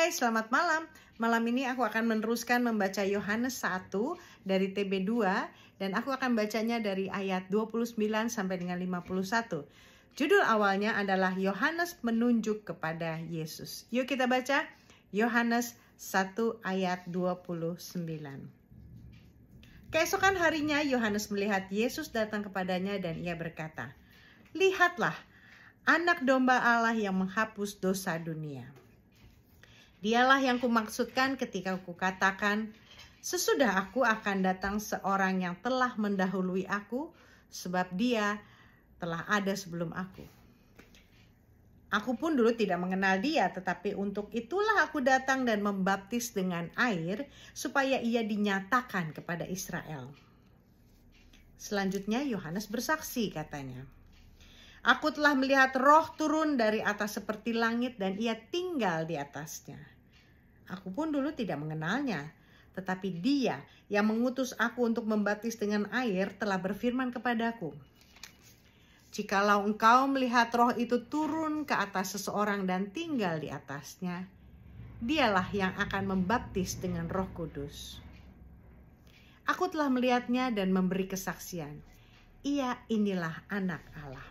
Hai, selamat malam. Malam ini aku akan meneruskan membaca Yohanes 1 dari TB2 dan aku akan bacanya dari ayat 29 sampai dengan 51. Judul awalnya adalah Yohanes menunjuk kepada Yesus. Yuk kita baca Yohanes 1 ayat 29. Keesokan harinya Yohanes melihat Yesus datang kepadanya dan ia berkata, "Lihatlah, anak domba Allah yang menghapus dosa dunia. Dialah yang kumaksudkan ketika kukatakan, sesudah aku akan datang seorang yang telah mendahului aku, sebab dia telah ada sebelum aku. Aku pun dulu tidak mengenal dia, tetapi untuk itulah aku datang dan membaptis dengan air, supaya ia dinyatakan kepada Israel." Selanjutnya Yohanes bersaksi, katanya, "Aku telah melihat Roh turun dari atas seperti langit dan ia tinggal di atasnya. Aku pun dulu tidak mengenalnya, tetapi dia yang mengutus aku untuk membaptis dengan air telah berfirman kepadaku, jikalau engkau melihat Roh itu turun ke atas seseorang dan tinggal di atasnya, dialah yang akan membaptis dengan Roh Kudus. Aku telah melihatnya dan memberi kesaksian. Ia inilah anak Allah."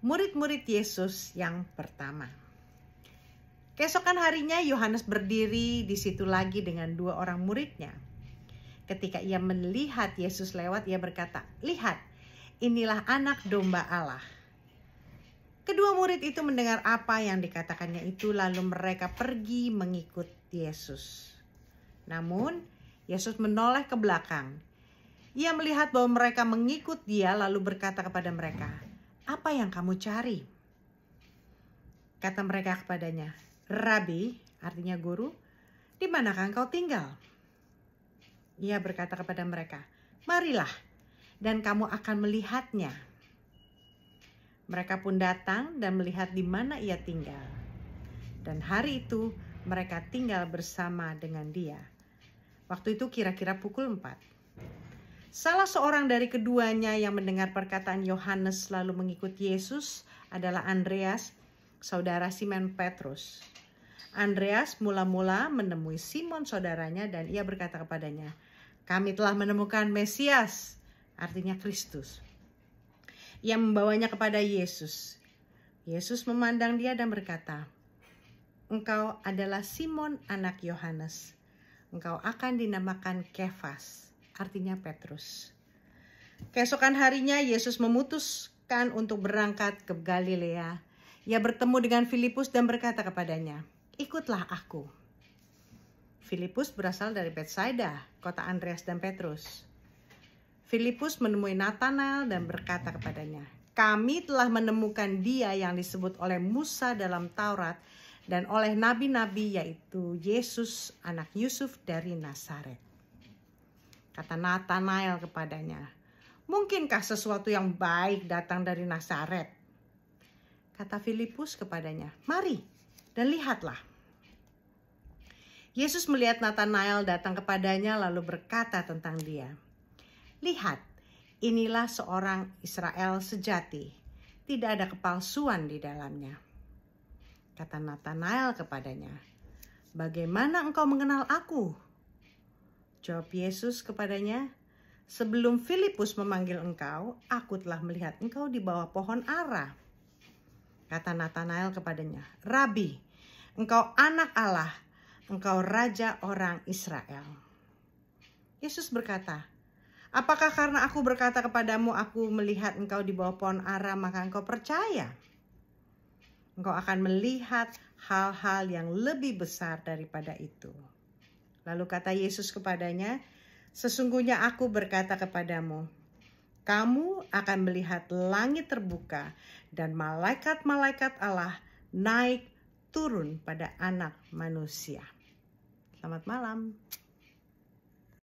Murid-murid Yesus yang pertama. Keesokan harinya Yohanes berdiri di situ lagi dengan dua orang muridnya. Ketika ia melihat Yesus lewat, ia berkata, "Lihat, inilah anak domba Allah." Kedua murid itu mendengar apa yang dikatakannya itu, lalu mereka pergi mengikut Yesus. Namun Yesus menoleh ke belakang. Ia melihat bahwa mereka mengikut dia, lalu berkata kepada mereka, "Apa yang kamu cari?" Kata mereka kepadanya, "Rabi," artinya guru, "di manakah engkau tinggal?" Ia berkata kepada mereka, "Marilah, dan kamu akan melihatnya." Mereka pun datang dan melihat di mana ia tinggal. Dan hari itu mereka tinggal bersama dengan dia. Waktu itu kira-kira pukul 4. Salah seorang dari keduanya yang mendengar perkataan Yohanes lalu mengikut Yesus adalah Andreas, saudara Simon Petrus. Andreas mula-mula menemui Simon saudaranya dan ia berkata kepadanya, "Kami telah menemukan Mesias," artinya Kristus. Ia membawanya kepada Yesus. Yesus memandang dia dan berkata, "Engkau adalah Simon anak Yohanes. Engkau akan dinamakan Kefas," artinya Petrus. Keesokan harinya Yesus memutuskan untuk berangkat ke Galilea. Ia bertemu dengan Filipus dan berkata kepadanya, "Ikutlah aku." Filipus berasal dari Betsaida, kota Andreas dan Petrus. Filipus menemui Natanael dan berkata kepadanya, "Kami telah menemukan dia yang disebut oleh Musa dalam Taurat dan oleh nabi-nabi, yaitu Yesus anak Yusuf dari Nazaret." Kata Natanael kepadanya, "Mungkinkah sesuatu yang baik datang dari Nazaret?" Kata Filipus kepadanya, "Mari dan lihatlah." Yesus melihat Natanael datang kepadanya lalu berkata tentang dia, "Lihat, inilah seorang Israel sejati, tidak ada kepalsuan di dalamnya." Kata Natanael kepadanya, "Bagaimana engkau mengenal aku?" Jawab Yesus kepadanya, "Sebelum Filipus memanggil engkau, aku telah melihat engkau di bawah pohon ara." Kata Natanael kepadanya, "Rabi, engkau anak Allah, engkau raja orang Israel." Yesus berkata, "Apakah karena aku berkata kepadamu, aku melihat engkau di bawah pohon ara, maka engkau percaya? Engkau akan melihat hal-hal yang lebih besar daripada itu." Lalu kata Yesus kepadanya, "Sesungguhnya aku berkata kepadamu, kamu akan melihat langit terbuka dan malaikat-malaikat Allah naik turun pada Anak Manusia." Selamat malam.